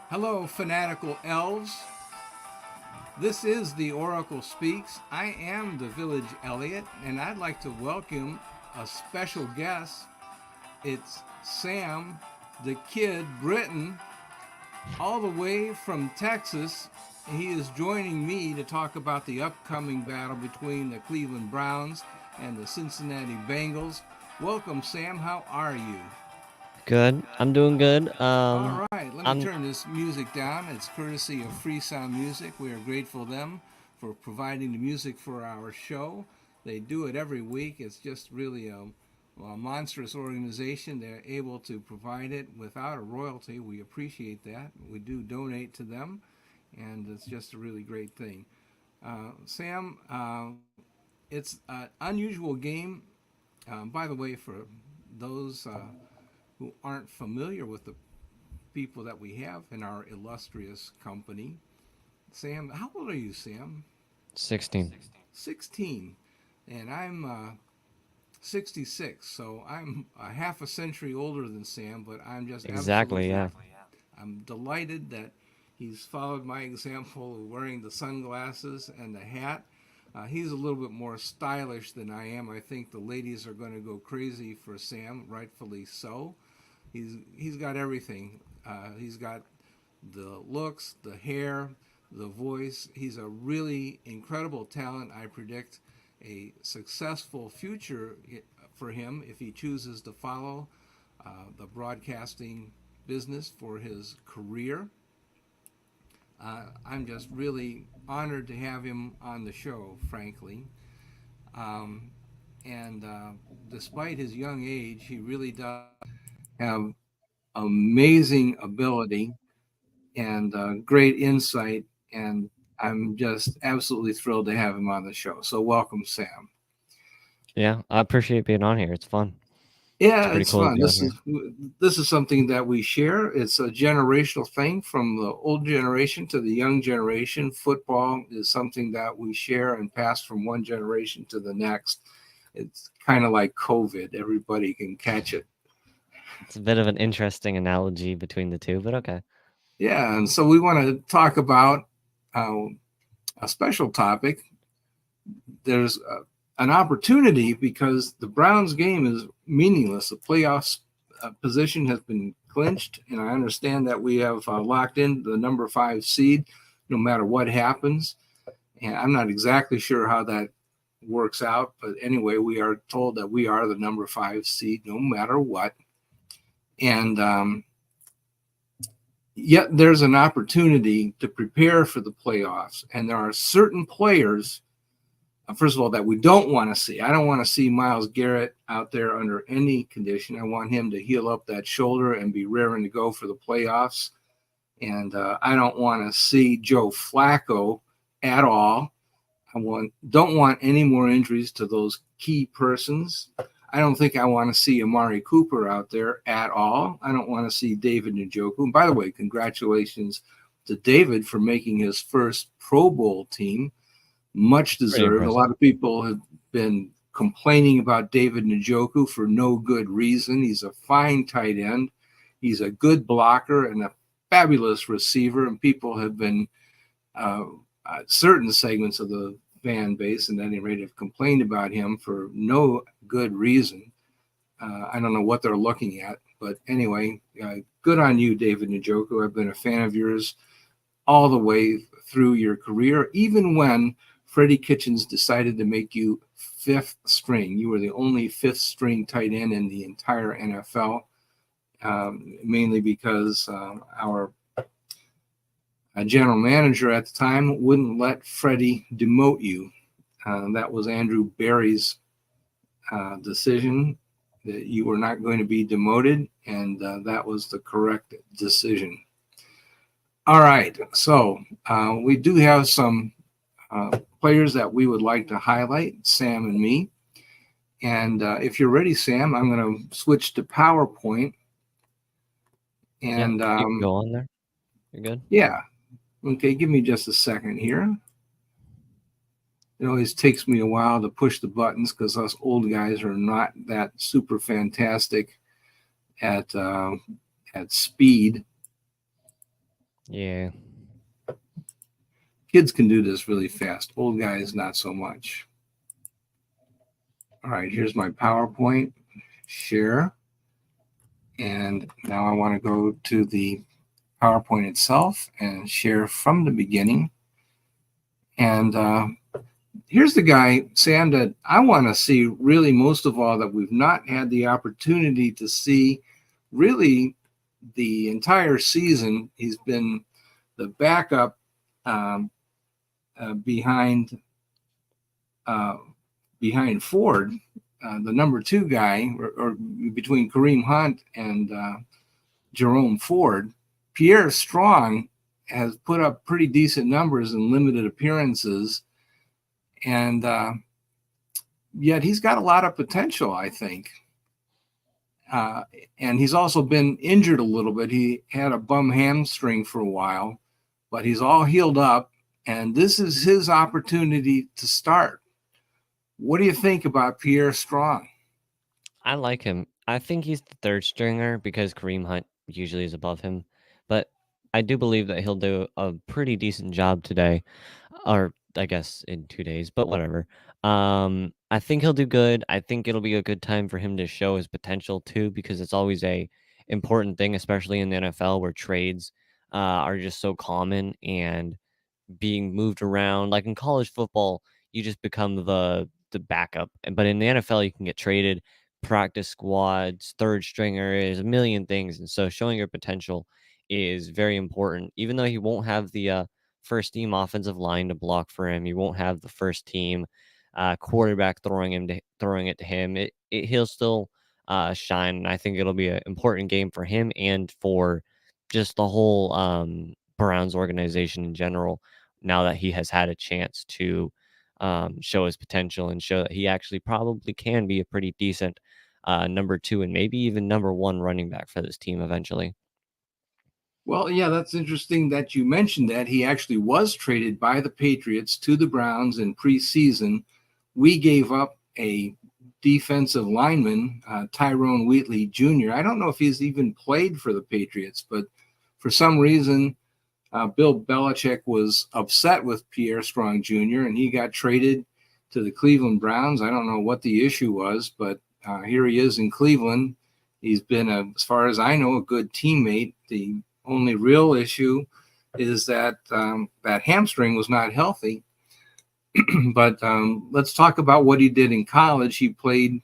Hello, fanatical elves. This is the Oracle Speaks. I am the Village Elliot, and I'd like to welcome a special guest. It's Sam, the kid Brittain, all the way from Texas. He is joining me to talk about the upcoming battle between the Cleveland Browns and the Cincinnati Bengals. Welcome, Sam. How are you? Good. I'm doing good. All right, let me I'm turn this music down. It's courtesy of Free Sound Music. We are grateful to them for providing the music for our show. They do it every week. It's just really a monstrous organization. They're able to provide it without a royalty. We appreciate that. We do donate to them, and it's just a really great thing. Sam, it's an unusual game. By the way, for those who aren't familiar with the people that we have in our illustrious company. Sam, how old are you, Sam? 16. 16. And I'm 66. So I'm a half a century older than Sam, but I'm just Exactly, absolutely, yeah. I'm delighted that he's followed my example of wearing the sunglasses and the hat. He's a little bit more stylish than I am. I think the ladies are going to go crazy for Sam, rightfully so. He's got everything. He's got the looks, the hair, the voice. He's a really incredible talent. I predict a successful future for him if he chooses to follow the broadcasting business for his career. I'm just really honored to have him on the show, frankly. Um, and despite his young age, he really does have amazing ability and great insight. And I'm just absolutely thrilled to have him on the show. So, welcome, Sam. Yeah, I appreciate being on here. It's fun. It's Yeah, pretty it's cool to fun. be on here. This is something that we share. It's a generational thing from the old generation to the young generation. Football is something that we share and pass from one generation to the next. It's kind of like COVID. Everybody can catch it. It's a bit of an interesting analogy between the two, but okay. Yeah, and so we want to talk about uh, a special topic. There's an opportunity because the Browns game is meaningless. The playoffs position has been clinched, and I understand that we have locked in the number 5 seed no matter what happens. And I'm not exactly sure how that works out, but anyway, we are told that we are the number 5 seed no matter what. And yet there's an opportunity to prepare for the playoffs, and there are certain players first of all, that we don't want to see. I don't want to see Myles Garrett out there under any condition. I want him to heal up that shoulder and be raring to go for the playoffs. And I don't want to see Joe Flacco at all. Don't want any more injuries to those key persons. I don't think I want to see Amari Cooper out there at all. I don't want to see David Njoku. And by the way, congratulations to David for making his first Pro Bowl team. Much Pretty deserved. A impressive. lot of people have been complaining about David Njoku for no good reason. He's a fine tight end. He's a good blocker and a fabulous receiver. And people have been, certain segments of the fan base, and at any rate, have complained about him for no good reason. I don't know what they're looking at. But anyway, good on you, David Njoku. I've been a fan of yours all the way through your career, even when Freddie Kitchens decided to make you fifth string. You were the only fifth string tight end in the entire NFL, mainly because our general manager at the time wouldn't let Freddie demote you. That was Andrew Barry's decision that you were not going to be demoted, and that was the correct decision. All right, so we do have some players that we would like to highlight, Sam and me. And if you're ready, Sam, I'm going to switch to PowerPoint. Yeah, And you can go on there. You're good. yeah, okay, give me just a second here. It always takes me a while to push the buttons because us old guys are not that super fantastic at speed. Yeah. Kids can do this really fast. Old guys, not so much. All right, here's my PowerPoint. Share. And now I want to go to the PowerPoint itself and share from the beginning. And here's the guy, Sam, that I want to see really most of all, that we've not had the opportunity to see really the entire season. He's been the backup um, behind behind Ford, the number two guy, or between Kareem Hunt and Jerome Ford. Pierre Strong has put up pretty decent numbers in limited appearances, and yet he's got a lot of potential, I think. Uh, and he's also been injured a little bit. He had a bum hamstring for a while, but he's all healed up, and this is his opportunity to start. What do you think about Pierre Strong? I like him. I think he's the third stringer because Kareem Hunt usually is above him. But I do believe that he'll do a pretty decent job today, or I guess in 2 days, but whatever. I think he'll do good. I think it'll be a good time for him to show his potential too, because it's always a important thing, especially in the NFL where trades are just so common and being moved around. Like in college football, you just become the backup. But in the NFL, you can get traded, practice squads, third stringers, a million things. And so showing your potential is very important. Even though he won't have the first team offensive line to block for him, he won't have the first team quarterback throwing it to him. He'll still shine. And I think it'll be an important game for him and for just the whole Browns organization in general, now that he has had a chance to show his potential and show that he actually probably can be a pretty decent number two and maybe even number one running back for this team eventually. Well, yeah, that's interesting that you mentioned that. He actually was traded by the Patriots to the Browns in preseason. We gave up a defensive lineman, Tyrone Wheatley Jr. I don't know if he's even played for the Patriots, but for some reason, Bill Belichick was upset with Pierre Strong Jr., and he got traded to the Cleveland Browns. I don't know what the issue was, but here he is in Cleveland. He's been, as far as I know, a good teammate. The only real issue is that that hamstring was not healthy. But let's talk about what he did in college. He played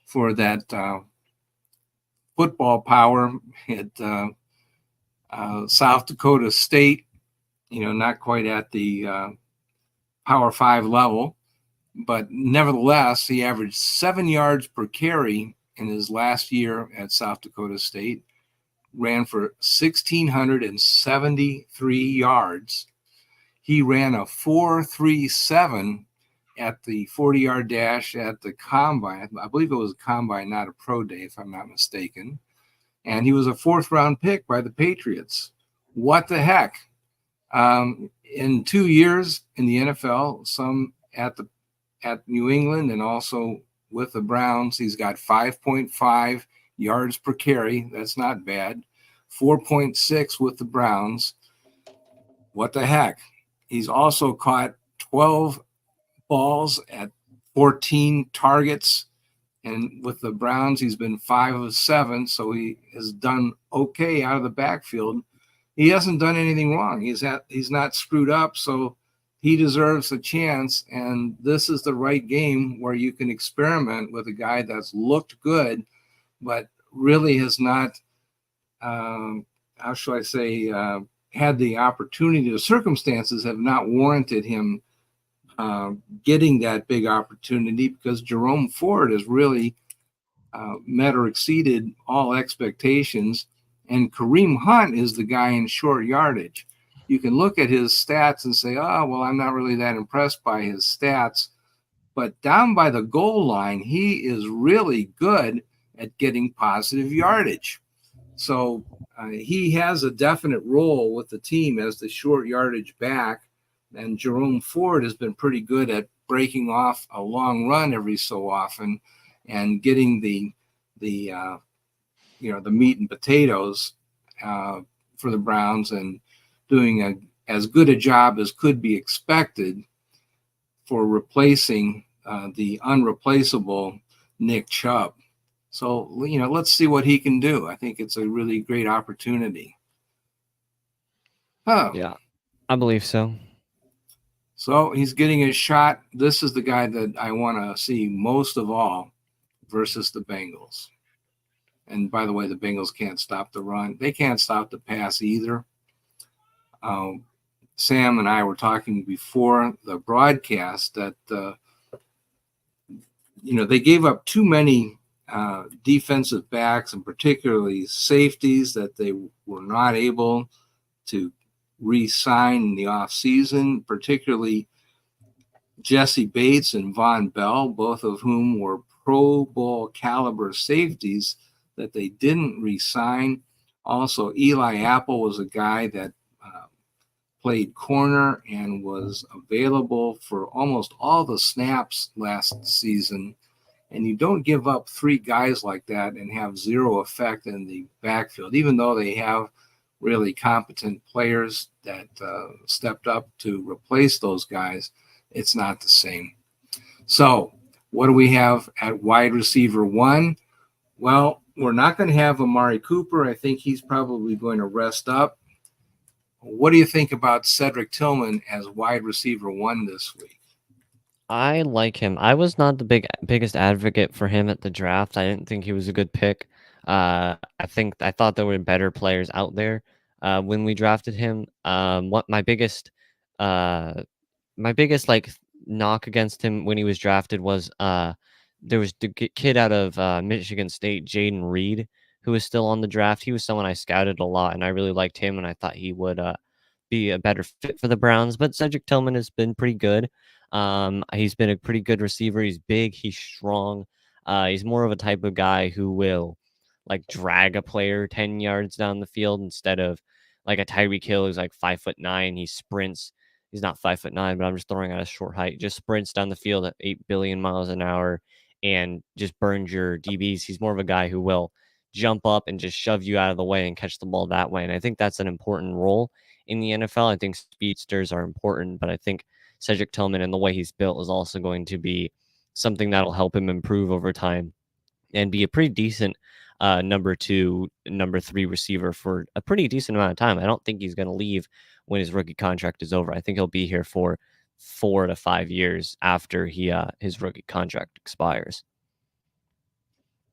for that football power at South Dakota State. You know, not quite at the Power 5 level, but nevertheless, he averaged 7 yards per carry in his last year at South Dakota State, ran for 1,673 yards. He ran a 4.37 at the 40-yard dash at the combine. I believe it was a combine, not a pro day, if I'm not mistaken. And he was a fourth-round pick by the Patriots. What the heck? In 2 years in the NFL, some at New England and also with the Browns, he's got 5.5 yards per carry. That's not bad. 4.6 with the Browns. What the heck? He's also caught 12 balls at 14 targets. And with the Browns, he's been 5 of 7. So he has done okay out of the backfield. He hasn't done anything wrong. He's not screwed up. So he deserves a chance. And this is the right game where you can experiment with a guy that's looked good, but really has not, how shall I say, had the opportunity. The circumstances have not warranted him getting that big opportunity, because Jerome Ford has really met or exceeded all expectations. And Kareem Hunt is the guy in short yardage. You can look at his stats and say, oh, well, I'm not really that impressed by his stats. But down by the goal line, he is really good at getting positive yardage. So he has a definite role with the team as the short yardage back. And Jerome Ford has been pretty good at breaking off a long run every so often and getting the meat and potatoes for the Browns. And doing as good a job as could be expected for replacing the unreplaceable Nick Chubb. So, let's see what he can do. I think it's a really great opportunity. Oh, Yeah, I believe so. so he's getting his shot. This is the guy that I want to see most of all versus the Bengals. And by the way, the Bengals can't stop the run. They can't stop the pass either. Sam and I were talking before the broadcast that, they gave up too many defensive backs and particularly safeties that they were not able to re-sign in the offseason, particularly Jesse Bates and Von Bell, both of whom were Pro Bowl caliber safeties that they didn't re-sign. Also, Eli Apple was a guy that played corner and was available for almost all the snaps last season. And you don't give up three guys like that and have zero effect in the backfield, even though they have really competent players that stepped up to replace those guys. It's not the same. So what do we have at wide receiver 1? Well, we're not going to have Amari Cooper. I think he's probably going to rest up. What do you think about Cedric Tillman as wide receiver 1 this week? I like him. I was not the biggest advocate for him at the draft. I didn't think he was a good pick. I thought there were better players out there when we drafted him. What my biggest like knock against him when he was drafted was there was the kid out of Michigan State, Jaden Reed, who was still on the draft. He was someone I scouted a lot, and I really liked him, and I thought he would be a better fit for the Browns. But Cedric Tillman has been pretty good. He's been a pretty good receiver. He's big. He's strong. He's more of a type of guy who will like drag a player 10 yards down the field instead of like a Tyreek Hill who's like 5'9". He sprints. He's not 5'9", but I'm just throwing out a short height. Just sprints down the field at 8 billion miles an hour and just burns your DBs. He's more of a guy who will jump up and just shove you out of the way and catch the ball that way. And I think that's an important role in the NFL. I think speedsters are important, but I think Cedric Tillman and the way he's built is also going to be something that'll help him improve over time and be a pretty decent number 2, number 3 receiver for a pretty decent amount of time. I don't think he's going to leave when his rookie contract is over. I think he'll be here for 4 to 5 years after his rookie contract expires.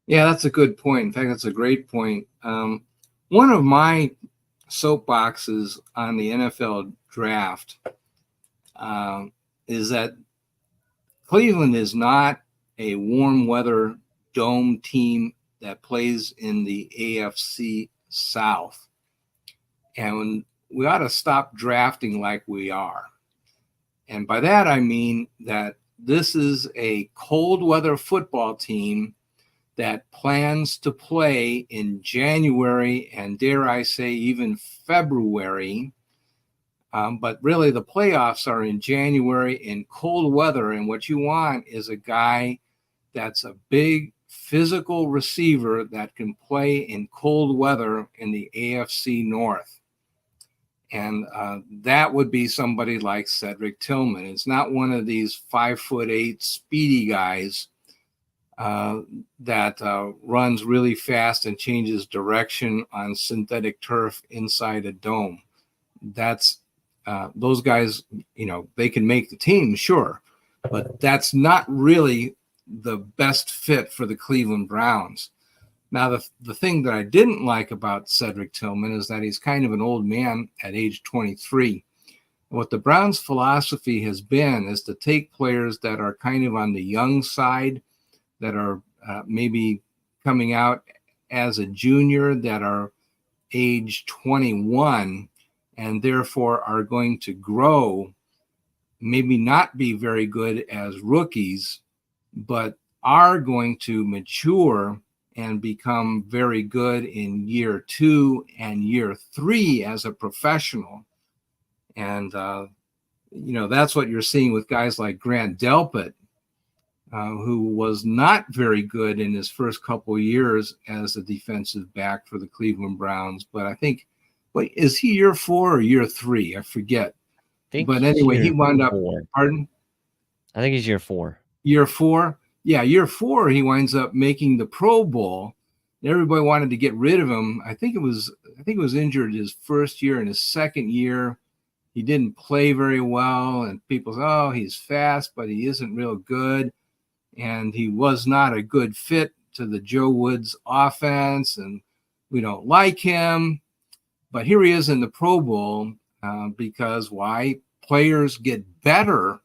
Yeah, that's a good point. In fact, that's a great point. One of my soapboxes on the NFL draft is that Cleveland is not a warm weather dome team that plays in the AFC South. And we ought to stop drafting like we are. And by that, I mean that this is a cold weather football team that plans to play in January and, dare I say, even February. But really, the playoffs are in January in cold weather. And what you want is a guy that's a big physical receiver that can play in cold weather in the AFC North. And that would be somebody like Cedric Tillman. It's not one of these 5'8" speedy guys that runs really fast and changes direction on synthetic turf inside a dome. That's those guys, they can make the team, sure, but that's not really the best fit for the Cleveland Browns. Now, the thing that I didn't like about Cedric Tillman is that he's kind of an old man at age 23. What the Browns' philosophy has been is to take players that are kind of on the young side, that are maybe coming out as a junior, that are age 21, and therefore are going to grow, maybe not be very good as rookies, but are going to mature and become very good in year 2 and year 3 as a professional. And, that's what you're seeing with guys like Grant Delpit, who was not very good in his first couple of years as a defensive back for the Cleveland Browns. But I think Wait, is he year 4 or year 3? I forget. Think But he's anyway, he year wound up, 4. pardon? I think he's year 4. Year 4? Yeah, year 4, he winds up making the Pro Bowl. Everybody wanted to get rid of him. I think it was injured his first year, and his second year, he didn't play very well. And people said, oh, he's fast, but he isn't real good. And he was not a good fit to the Joe Woods offense, and we don't like him. But here he is in the Pro Bowl because why? Players get better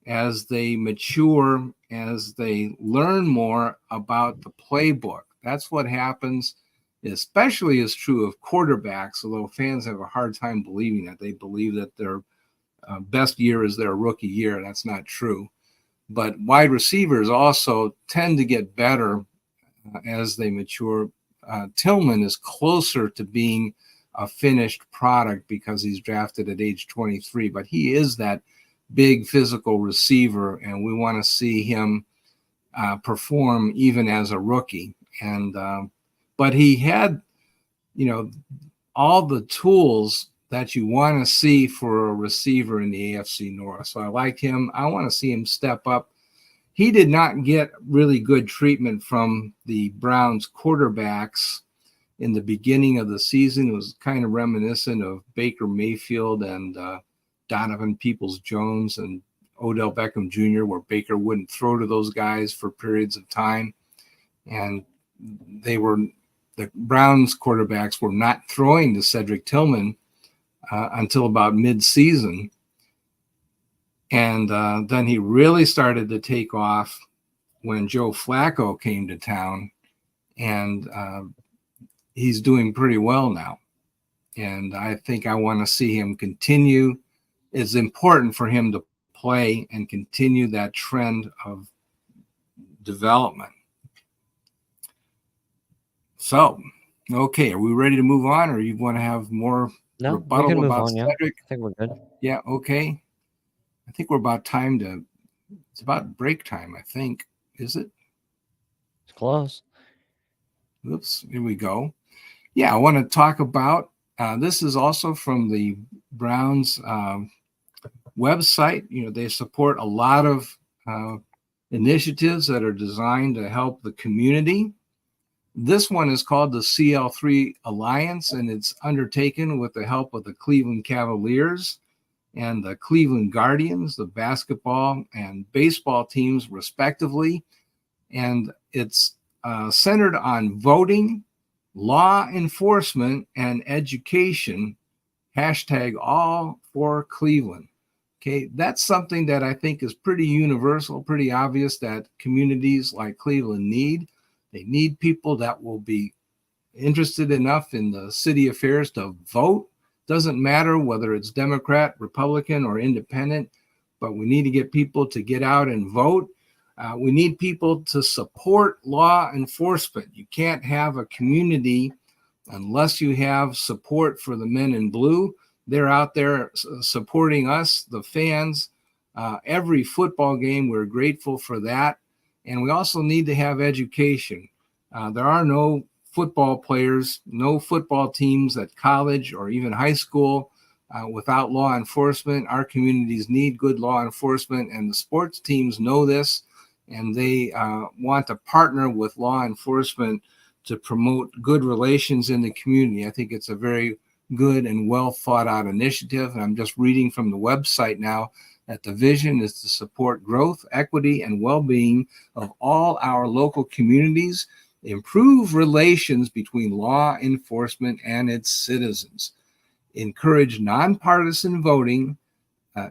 as they mature, as they learn more about the playbook. That's what happens, especially is true of quarterbacks, although fans have a hard time believing that. They believe that their best year is their rookie year. That's not true. But wide receivers also tend to get better as they mature. Tillman is closer to being a finished product because he's drafted at age 23, but he is that big physical receiver, and we want to see him perform even as a rookie. And but he had, all the tools that you want to see for a receiver in the AFC North. So I like him. I want to see him step up. He did not get really good treatment from the Browns quarterbacks in the beginning of the season. It was kind of reminiscent of Baker Mayfield and Donovan Peoples-Jones and Odell Beckham Jr., where Baker wouldn't throw to those guys for periods of time. And the Browns quarterbacks were not throwing to Cedric Tillman until about mid-season. And then he really started to take off when Joe Flacco came to town, and he's doing pretty well now. And I think I want to see him continue. It's important for him to play and continue that trend of development. So, okay, are we ready to move on, or you want to have more rebuttal we can move about on, Cedric? I think we're good. Yeah, okay. I think we're about it's about break time, I think. Is it? It's close. Oops, here we go. Yeah, I want to talk about, this is also from the Browns website. They support a lot of initiatives that are designed to help the community. This one is called the CL3 Alliance, and it's undertaken with the help of the Cleveland Cavaliers and the Cleveland Guardians, the basketball and baseball teams, respectively. And it's centered on voting, law enforcement, and education. Hashtag all for Cleveland. Okay, that's something that I think is pretty universal, pretty obvious that communities like Cleveland need. They need people that will be interested enough in the city affairs to vote. Doesn't matter whether it's Democrat, Republican, or independent, but we need to get people to get out and vote. We need people to support law enforcement. You can't have a community unless you have support for the men in blue. They're out there supporting us, the fans. Every football game, we're grateful for that. And we also need to have education. There are no football players, no football teams at college or even high school without law enforcement. Our communities need good law enforcement, and the sports teams know this, and they want to partner with law enforcement to promote good relations in the community. I think it's a very good and well thought out initiative. And I'm just reading from the website now that the vision is to support growth, equity, and well-being of all our local communities, improve relations between law enforcement and its citizens, encourage nonpartisan voting,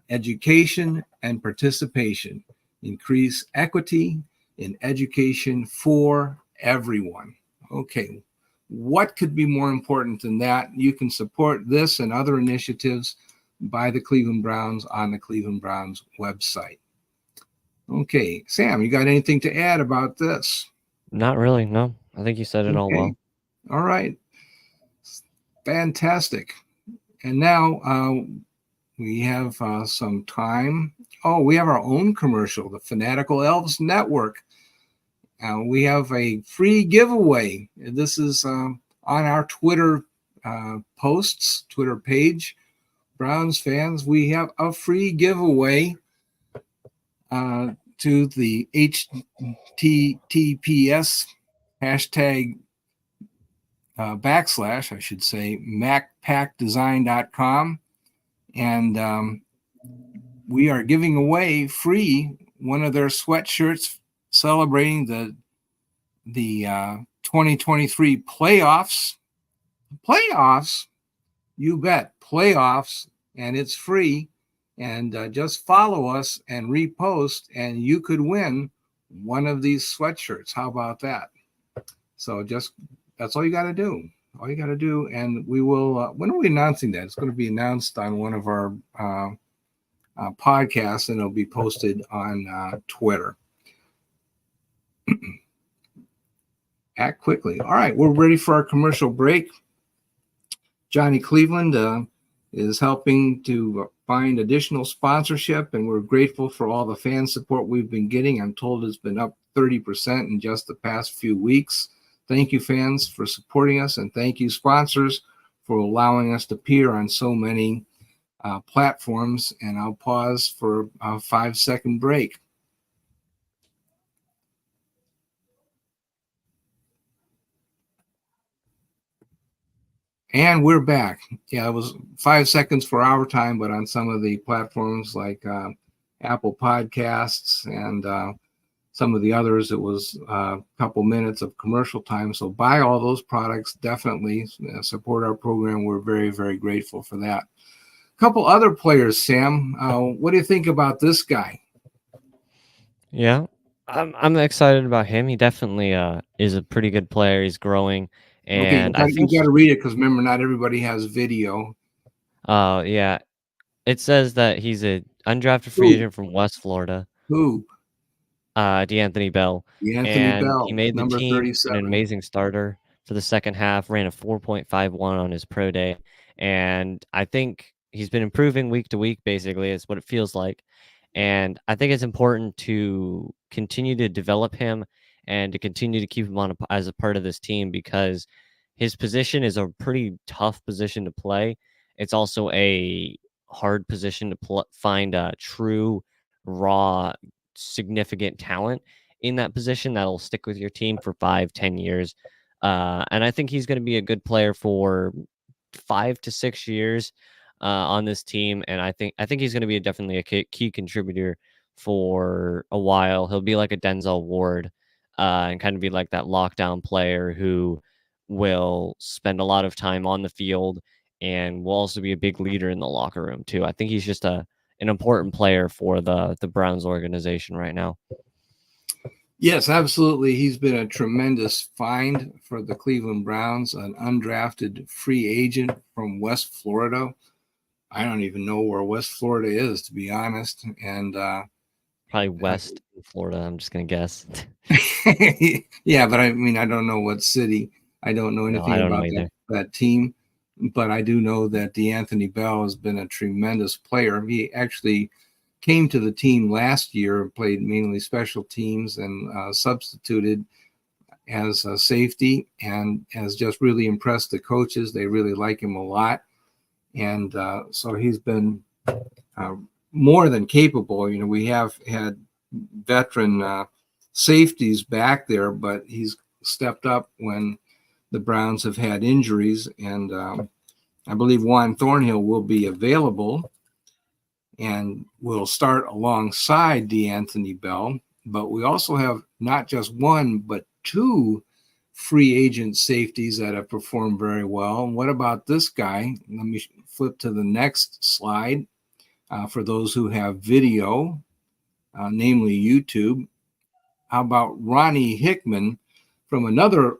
education, and participation, increase equity in education for everyone. Okay, what could be more important than that? You can support this and other initiatives by the Cleveland Browns on the Cleveland Browns website. Okay, Sam, you got anything to add about this? Not really, no. I think you said it all well. All right. Fantastic. And now we have some time. Oh, we have our own commercial, the Fanatical Elves Network. We have a free giveaway. This is on our Twitter posts, Twitter page. Browns fans, we have a free giveaway to the HTTPS hashtag backslash, I should say, macpackdesign.com. And we are giving away free one of their sweatshirts celebrating the 2023 playoffs. Playoffs, you bet, playoffs, and it's free. And just follow us and repost, and you could win one of these sweatshirts. How about that? So that's all you got to do. All you got to do, and we will. When are we announcing that? It's going to be announced on one of our podcasts, and it'll be posted on Twitter. Act quickly. All right, we're ready for our commercial break. Johnny Cleveland is helping to find additional sponsorship, and we're grateful for all the fan support we've been getting. I'm told it's been up 30% in just the past few weeks. Thank you, fans, for supporting us, and thank you, sponsors, for allowing us to appear on so many platforms. And I'll pause for a 5-second break. And we're back. Yeah, it was 5 seconds for our time, but on some of the platforms like Apple Podcasts and some of the others, it was a couple minutes of commercial time. So buy all those products. Definitely support our program. We're very, very grateful for that. A couple other players, Sam. What do you think about this guy? Yeah, I'm excited about him. He definitely is a pretty good player. He's growing, Okay, and I think you got to read it because remember, not everybody has video. yeah, it says that he's a undrafted free agent from West Florida. Who? D'Anthony Bell, D'Anthony and he Bell, made the number team an 37. amazing starter for the second half, ran a 4.51 on his pro day, and I think he's been improving week to week, basically, is what it feels like. And I think it's important to continue to develop him and to continue to keep him on as a part of this team because his position is a pretty tough position to play. It's also a hard position to find a true, raw, significant talent in that position that'll stick with your team for 5-10 years. And I think he's going to be a good player for 5 to 6 years on this team. And I think he's going to be definitely a key contributor for a while. He'll be like a Denzel Ward and kind of be like that lockdown player who will spend a lot of time on the field and will also be a big leader in the locker room too. I think he's just an important player for the Browns organization right now. Yes, absolutely. He's been a tremendous find for the Cleveland Browns, an undrafted free agent from West Florida. I don't even know where West Florida is, to be honest. And probably West Florida, I'm just going to guess. Yeah, but I mean, I don't know what city. I don't know anything about that team. But I do know that D'Anthony Bell has been a tremendous player. He actually came to the team last year, played mainly special teams, and substituted as a safety, and has just really impressed the coaches. They really like him a lot, and so he's been more than capable. You know, we have had veteran safeties back there, but he's stepped up when the Browns have had injuries, and I believe Juan Thornhill will be available and will start alongside D'Anthony Bell. But we also have not just one, but two free agent safeties that have performed very well. And what about this guy? Let me flip to the next slide for those who have video, namely YouTube. How about Ronnie Hickman from another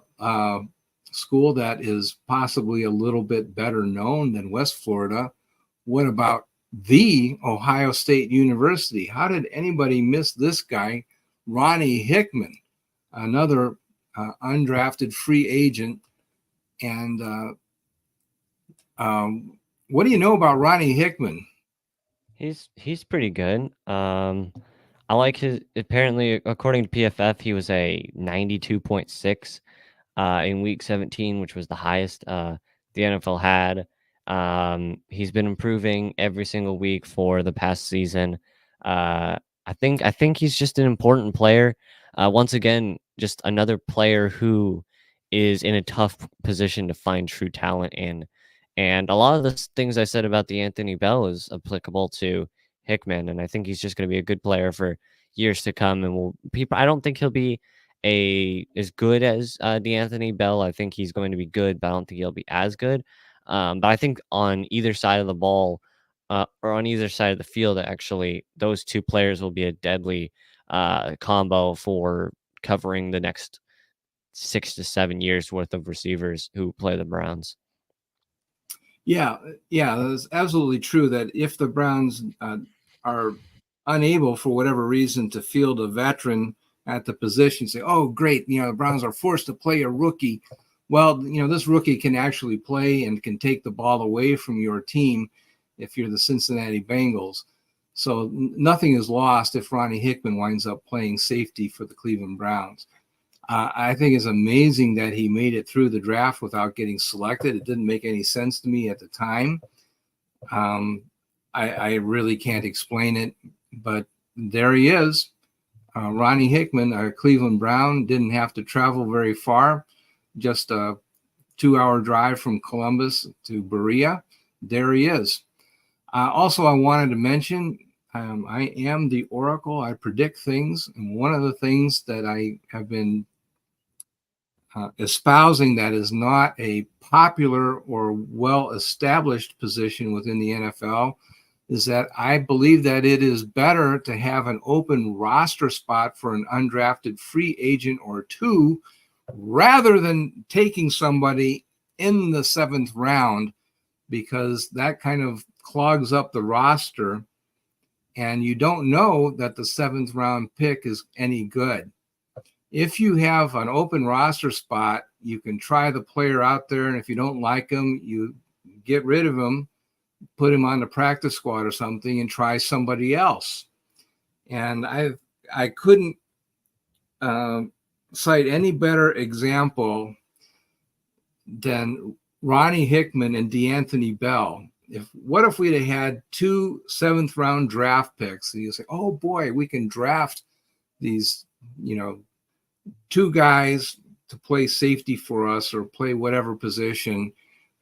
school that is possibly a little bit better known than West Florida? What about the Ohio State University? How did anybody miss this guy, Ronnie Hickman, another undrafted free agent? And what do you know about Ronnie Hickman? He's pretty good. I like his. Apparently, according to PFF, he was a 92.6 in week 17, which was the highest the the NFL had. He's been improving every single week for the past season. I think he's just an important player. Once again, just another player who is in a tough position to find true talent in. And a lot of the things I said about the Anthony Bell is applicable to Hickman, and I think he's just going to be a good player for years to come. And will people? I don't think he'll be a as good as the Anthony Bell. I think he's going to be good, but I don't think he'll be as good. But I think on either side of the ball, or on either side of the field, actually, those two players will be a deadly combo for covering the next 6 to 7 years worth of receivers who play the Browns. Yeah, yeah, that's absolutely true. That if the Browns are unable for whatever reason to field a veteran at the position, say, "Oh, great, the Browns are forced to play a rookie." Well, this rookie can actually play and can take the ball away from your team if you're the Cincinnati Bengals. So nothing is lost if Ronnie Hickman winds up playing safety for the Cleveland Browns. I think it's amazing that he made it through the draft without getting selected. It didn't make any sense to me at the time. I really can't explain it, but there he is. Ronnie Hickman, a Cleveland Brown, didn't have to travel very far, just a 2-hour drive from Columbus to Berea. There he is. Also, I wanted to mention, I am the Oracle. I predict things, and one of the things that I have been espousing that is not a popular or well-established position within the NFL is that I believe that it is better to have an open roster spot for an undrafted free agent or two rather than taking somebody in the 7th round, because that kind of clogs up the roster and you don't know that the 7th round pick is any good. If you have an open roster spot, you can try the player out there, and if you don't like him, you get rid of him, put him on the practice squad or something, and try somebody else. And I couldn't cite any better example than Ronnie Hickman and DeAnthony Bell. What if we'd have had 2 7th round draft picks? And you say, oh boy, we can draft these, 2 guys to play safety for us or play whatever position.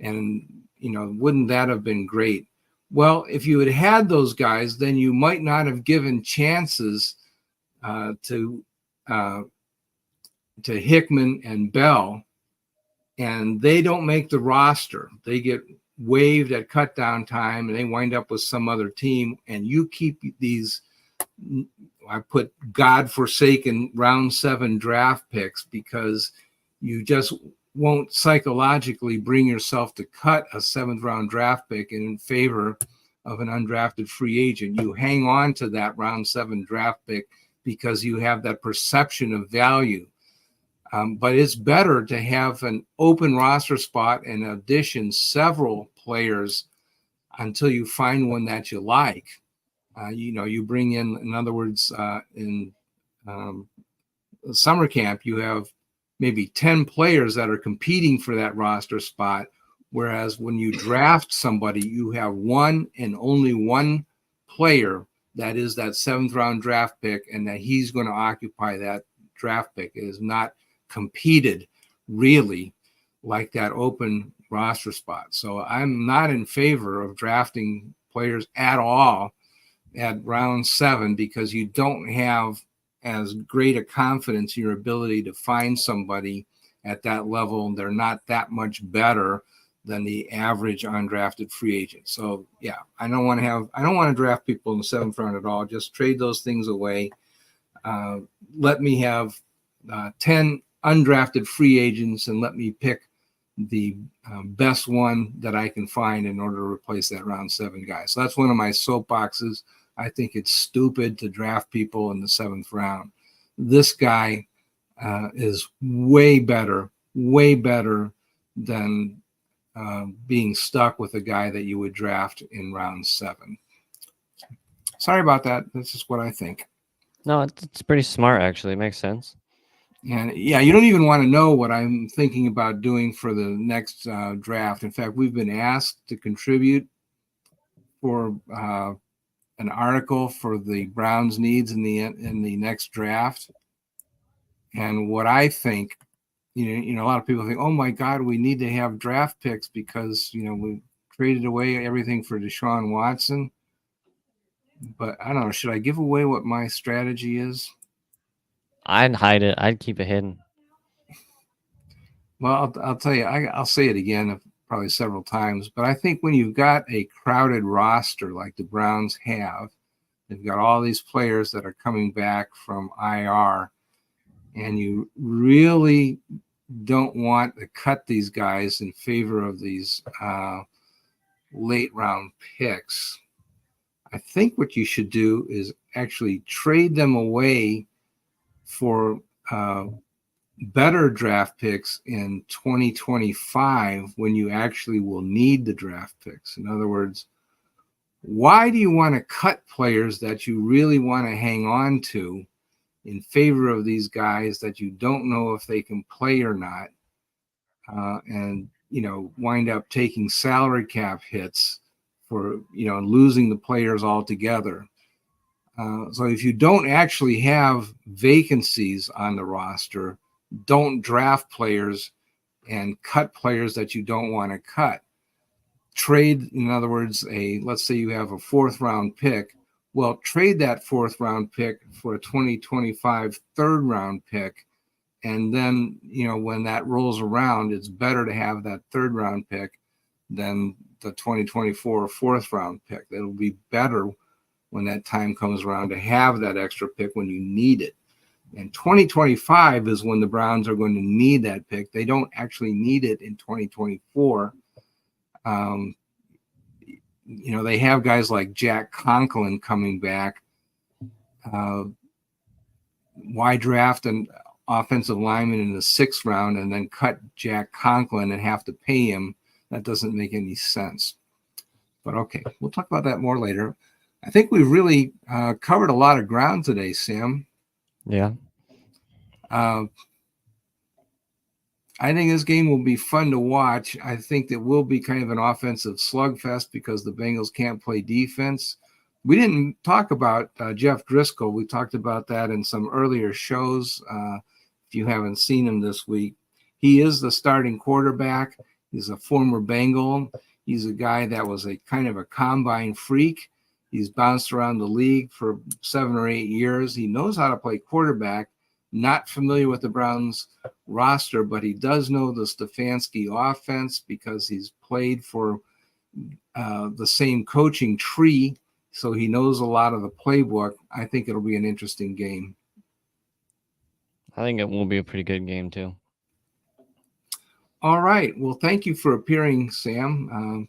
And, wouldn't that have been great? Well, if you had had those guys, then you might not have given chances to Hickman and Bell, and they don't make the roster. They get waived at cut down time and they wind up with some other team, and you keep these, I put godforsaken round 7 draft picks, because you just won't psychologically bring yourself to cut a 7th round draft pick in favor of an undrafted free agent. You hang on to that round 7 draft pick because you have that perception of value. But it's better to have an open roster spot and audition several players until you find one that you like. You bring in other words, in summer camp, you have maybe 10 players that are competing for that roster spot. Whereas when you draft somebody, you have one and only one player that is that 7th round draft pick, and that he's going to occupy that draft pick. It is not competed really like that open roster spot. So I'm not in favor of drafting players at all at round 7, because you don't have as great a confidence in your ability to find somebody at that level. They're not that much better than the average undrafted free agent. So yeah, I don't want to draft people in the 7th round at all. Just trade those things away. Let me have 10 undrafted free agents and let me pick the best one that I can find in order to replace that round 7 guy. So that's one of my soapboxes. I think it's stupid to draft people in the 7th round. This guy is way better than being stuck with a guy that you would draft in round 7. Sorry about that. That's just what I think. No, it's pretty smart, actually. It makes sense. And yeah, you don't even want to know what I'm thinking about doing for the next draft. In fact, we've been asked to contribute for an article for the Browns' needs in the next draft. And what I think, a lot of people think, oh my God, we need to have draft picks because we traded away everything for Deshaun Watson. But I don't know. Should I give away what my strategy is? I'd hide it. I'd keep it hidden. Well, I'll tell you. I'll say it again, probably several times. But I think when you've got a crowded roster like the Browns have, they've got all these players that are coming back from IR, and you really don't want to cut these guys in favor of these late round picks. I think what you should do is actually trade them away for better draft picks in 2025 when you actually will need the draft picks. In other words, why do you want to cut players that you really want to hang on to in favor of these guys that you don't know if they can play or not, and wind up taking salary cap hits for losing the players altogether? So if you don't actually have vacancies on the roster, don't draft players and cut players that you don't want to cut. Trade, in other words, let's say you have a 4th round pick. Well, trade that 4th round pick for a 2025 3rd round pick. And then, when that rolls around, it's better to have that 3rd round pick than the 2024 4th round pick. It'll be better when that time comes around to have that extra pick when you need it. And 2025 is when the Browns are going to need that pick. They don't actually need it in 2024. They have guys like Jack Conklin coming back. Why draft an offensive lineman in the 6th round and then cut Jack Conklin and have to pay him? That doesn't make any sense. But okay, we'll talk about that more later. I think we've really covered a lot of ground today, Sam. Yeah. I think this game will be fun to watch. I think it will be kind of an offensive slugfest because the Bengals can't play defense. We didn't talk about Jeff Driscoll. We talked about that in some earlier shows. If you haven't seen him this week, he is the starting quarterback. He's a former Bengal. He's a guy that was a kind of a combine freak. He's bounced around the league for 7 or 8 years. He knows how to play quarterback. Not familiar with the Browns roster, but he does know the Stefanski offense because he's played for the same coaching tree. So he knows a lot of the playbook. I think it'll be an interesting game. I think it will be a pretty good game too. All right. Well, thank you for appearing, Sam.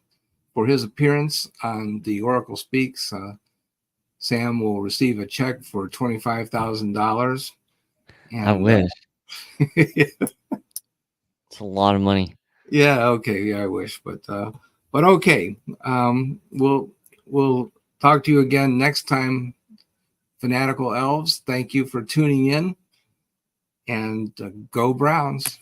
For his appearance on the Oracle Speaks, Sam will receive a check for $25,000. I wish. It's a lot of money. Yeah. Okay. Yeah, I wish, but okay. We'll talk to you again next time, Fanatical Elves. Thank you for tuning in, and go Browns.